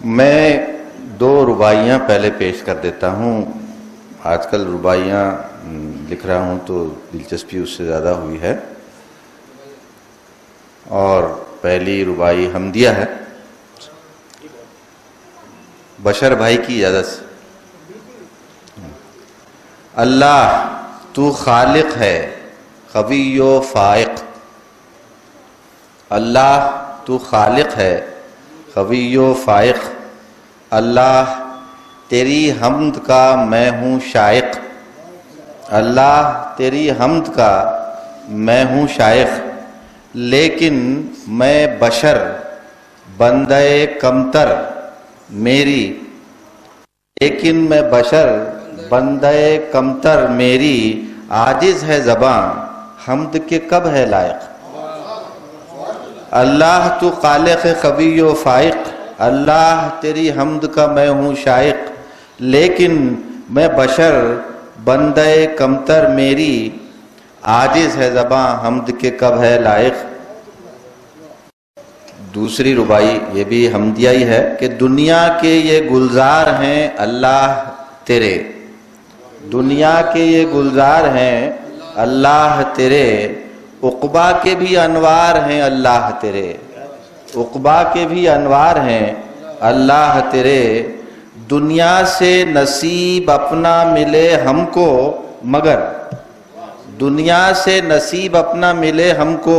میں دو رباعیاں پہلے پیش کر دیتا ہوں. آج کل رباعیاں لکھ رہا ہوں تو دلچسپی اس سے زیادہ ہوئی ہے. اور پہلی رباعی حمدیہ ہے بشر بھائی کی اجازت سے. اللہ تو خالق ہے قوی و فائق. اللہ تو خالق ہے قوی و فائق. اللہ تیری حمد کا میں ہوں شائق. اللہ تیری حمد کا میں ہوں شائق. لیکن میں بشر بندہ کمتر میری. لیکن میں بشر بندہ کمتر میری. عاجز ہے زباں حمد کے کب ہے لائق. اللہ تو خالق قوی و فائق. اللہ تیری حمد کا میں ہوں شائق. لیکن میں بشر بندہ کمتر میری. عاجز ہے زباں حمد کے کب ہے لائق. دوسری رباعی یہ بھی حمدیہ ہی ہے کہ دنیا کے یہ گلزار ہیں اللہ تیرے. دنیا کے یہ گلزار ہیں اللہ تیرے. عقبا کے بھی انوار ہیں اللہ تیرے. عقبا کے بھی انوار ہیں اللہ تیرے. دنیا سے نصیب اپنا ملے ہم کو مگر. دنیا سے نصیب اپنا ملے ہم کو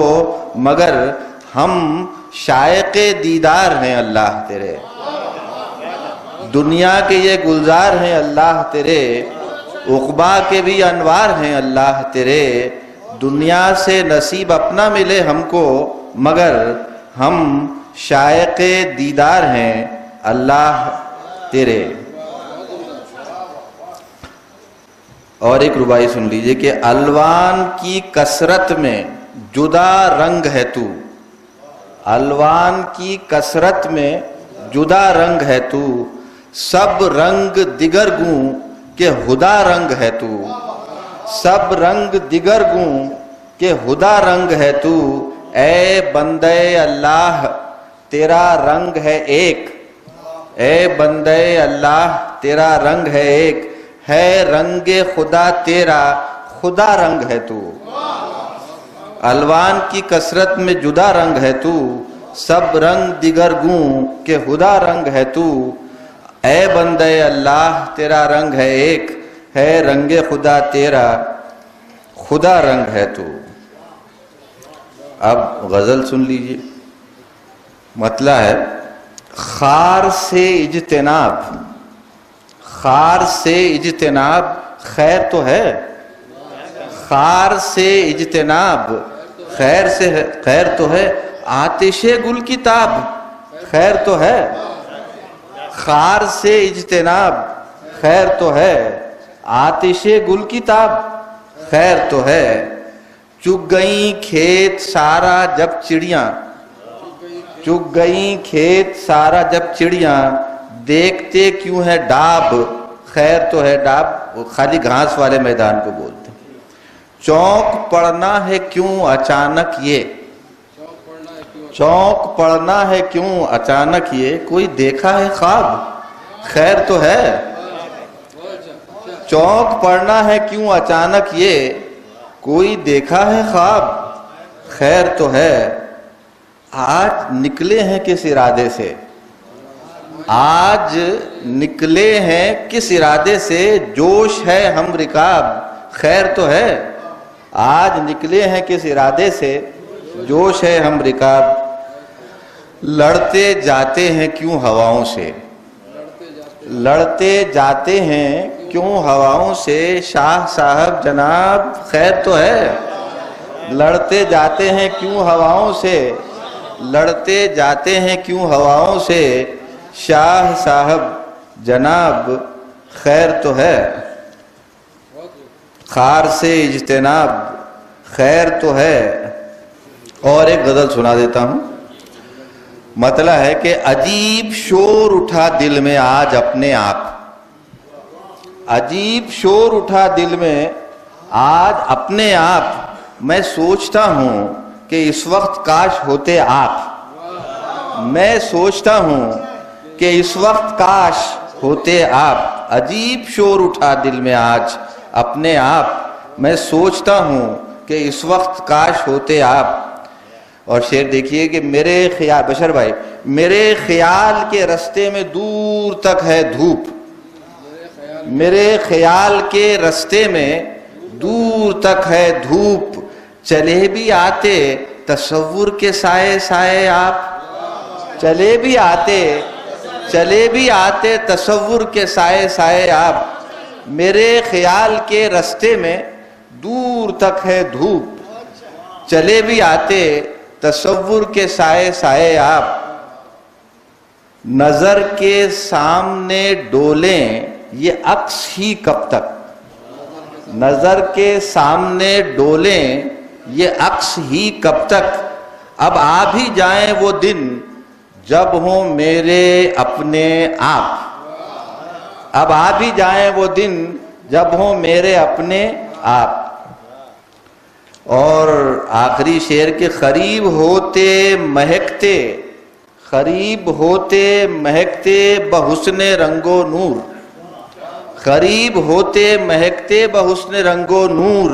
مگر ہم شائق دیدار ہیں اللہ تیرے. دنیا کے یہ گلزار ہیں اللہ تیرے. عقبا کے بھی انوار ہیں اللہ تیرے. دنیا سے نصیب اپنا ملے ہم کو مگر ہم شائق دیدار ہیں اللہ تیرے. اور ایک رباعی سن لیجئے کہ الوان کی کثرت میں جدا رنگ ہے تو. الوان کی کثرت میں جدا رنگ ہے تو. سب رنگ دیگر گوں کہ خدا رنگ ہے تو. سب رنگ دیگر گوں کہ خدا رنگ ہے تو. اے بندے اللہ تیرا رنگ ہے ایک. اے بندے اللہ تیرا رنگ ہے ایک. ہے رنگ خدا تیرا خدا رنگ ہے تو. الوان کی کثرت میں جدا رنگ ہے تو. سب رنگ دیگر گوں کہ خدا رنگ ہے تو. اے بندے اللہ تیرا رنگ ہے ایک. ہے رنگ خدا تیرا خدا رنگ ہے تو. اب غزل سن لیجئے. مطلب ہے خار سے اجتناب. خار سے اجتناب خیر تو ہے. خار سے اجتناب خیر تو ہے. آتش گل کی تاب خیر تو ہے. خار سے اجتناب خیر تو ہے. آتش گل کی تاب خیر تو ہے. چگ گئیں کھیت سارا جب چڑیاں. چگ گئیں کھیت سارا جب چڑیاں. دیکھتے کیوں ہے ڈاب خیر تو ہے. ڈاب خالی گھاس والے میدان کو بولتے. چونک پڑنا ہے کیوں اچانک یہ. چونک پڑنا ہے کیوں اچانک یہ. کوئی دیکھا ہے خواب خیر تو ہے. چونک پڑنا ہے کیوں اچانک یہ. کوئی دیکھا ہے خواب خیر تو ہے. آج نکلے ہیں کس ارادے سے. آج نکلے ہیں کس ارادے سے. جوش ہے ہم رکاب خیر تو ہے. آج نکلے ہیں کس ارادے سے. جوش ہے ہم رکاب. لڑتے جاتے ہیں کیوں ہواؤں سے. لڑتے جاتے ہیں کیوں ہواؤں سے. شاہ صاحب جناب خیر تو ہے. لڑتے جاتے ہیں کیوں ہواؤں سے. لڑتے جاتے ہیں کیوں ہواؤں سے. شاہ صاحب جناب خیر تو ہے. خار سے اجتناب خیر تو ہے. اور ایک غزل سنا دیتا ہوں. مطلب ہے کہ عجیب شور اٹھا دل میں آج اپنے آپ. عجیب شور اٹھا دل میں آج اپنے آپ. میں سوچتا ہوں کہ اس وقت کاش ہوتے آپ. میں سوچتا ہوں کہ اس وقت کاش ہوتے آپ، عجیب شور اٹھا دل میں آج اپنے آپ، میں سوچتا ہوں کہ اس وقت کاش ہوتے آپ۔ اور شعر دیکھیے کہ میرے خیال، بشر بھائی، میرے خیال کے رستے میں دور تک ہے دھوپ، میرے خیال کے رستے میں دور تک ہے دھوپ، چلے بھی آتے تصور کے سائے سائے آپ، چلے بھی آتے تصور کے سائے سائے آپ، میرے خیال کے رستے میں دور تک ہے دھوپ، چلے بھی آتے تصور کے سائے سائے آپ، نظر کے سامنے ڈولیں یہ عکس ہی کب تک، نظر کے سامنے ڈولیں یہ عکس ہی کب تک، اب آ بھی جائیں وہ دن جب ہوں میرے اپنے آپ، اب آ بھی جائیں وہ دن جب ہوں میرے اپنے آپ۔ اور آخری شعر کے قریب ہوتے مہکتے، قریب ہوتے مہکتے بحسن رنگ و نور، قریب ہوتے مہکتے بحسن رنگ و نور،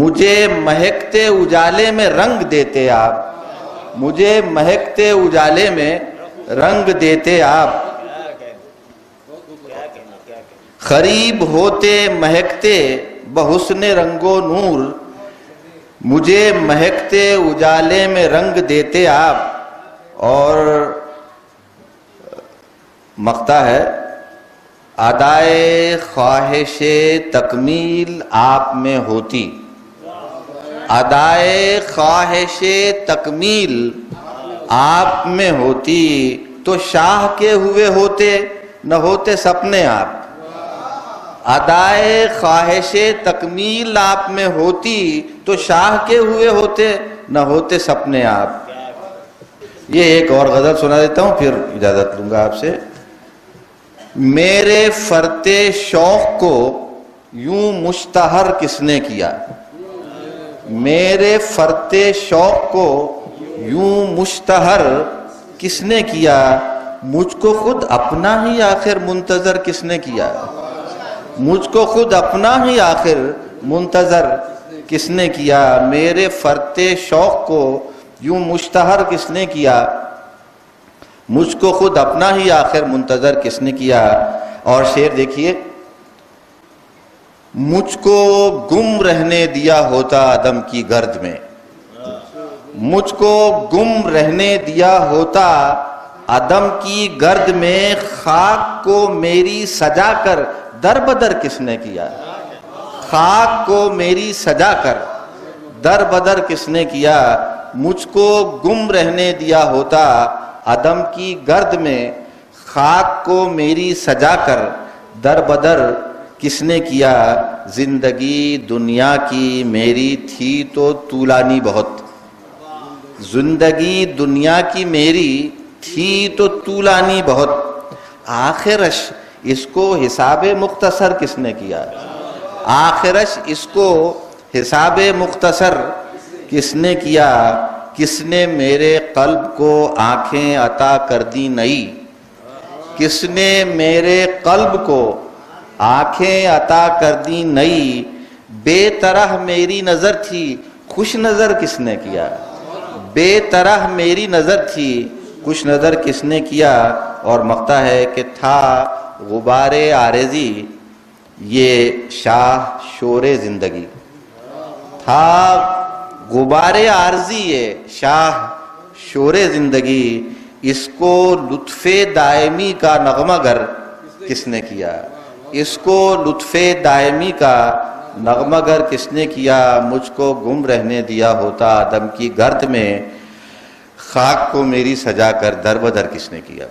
مجھے مہکتے اجالے میں رنگ دیتے آپ، مجھے مہکتے اجالے میں رنگ دیتے آپ، قریب ہوتے مہکتے بحسن رنگ و نور، مجھے مہکتے اجالے میں رنگ دیتے آپ۔ اور مقطع ہے، ادائے خواہش تکمیل آپ میں ہوتی، ادائے خواہش تکمیل آپ میں ہوتی، تو شاہ کے ہوئے ہوتے نہ ہوتے سپنے آپ، ادائے خواہش تکمیل آپ میں ہوتی، تو شاہ کے ہوئے ہوتے نہ ہوتے سپنے آپ۔ یہ ایک اور غزل سنا دیتا ہوں پھر اجازت لوں گا آپ سے۔ میرے فرتے شوق کو یوں مشتہر کس نے کیا، میرے فرتے شوق کو یوں مشتہر کس نے کیا، مجھ کو خود اپنا ہی آخر منتظر کس نے کیا، مجھ کو خود اپنا ہی آخر منتظر کس نے کیا، میرے فرتے شوق کو یوں مشتہر کس نے کیا، مجھ کو خود اپنا ہی آخر منتظر کس نے کیا۔ اور شعر دیکھیے، مجھ کو گم رہنے دیا ہوتا عدم کی گرد میں، مجھ کو گم رہنے دیا ہوتا عدم کی گرد میں، خاک کو میری سجا کر در بدر کس نے کیا، خاک کو میری سجا کر در بدر کس نے کیا، مجھ کو گم رہنے دیا ہوتا عدم کی گرد میں، خاک کو میری سجا کر در بدر کس نے کیا، زندگی دنیا کی میری تھی تو طولانی بہت، زندگی دنیا کی میری تھی تو طولانی بہت، آخرش اس کو حساب مختصر کس نے کیا، آخرش اس کو حساب مختصر کس نے کیا، کس نے میرے قلب کو آنکھیں عطا کر دی نئی، کس نے میرے قلب کو آنکھیں عطا کر دی نئی، بے طرح میری نظر تھی خوش نظر کس نے کیا، بے طرح میری نظر تھی خوش نظر کس نے کیا۔ اور مقطع ہے کہ تھا غبار عارضی یہ شاہ شور زندگی، تھا غبار عارضی یہ شاہ شور زندگی، اس کو لطف دائمی کا نغمہ گر کس نے کیا، اس کو لطف دائمی کا نغمہ گر کس نے کیا، مجھ کو گم رہنے دیا ہوتا عدم کی گرد میں، خاک کو میری سجا کر در بدر کس نے کیا۔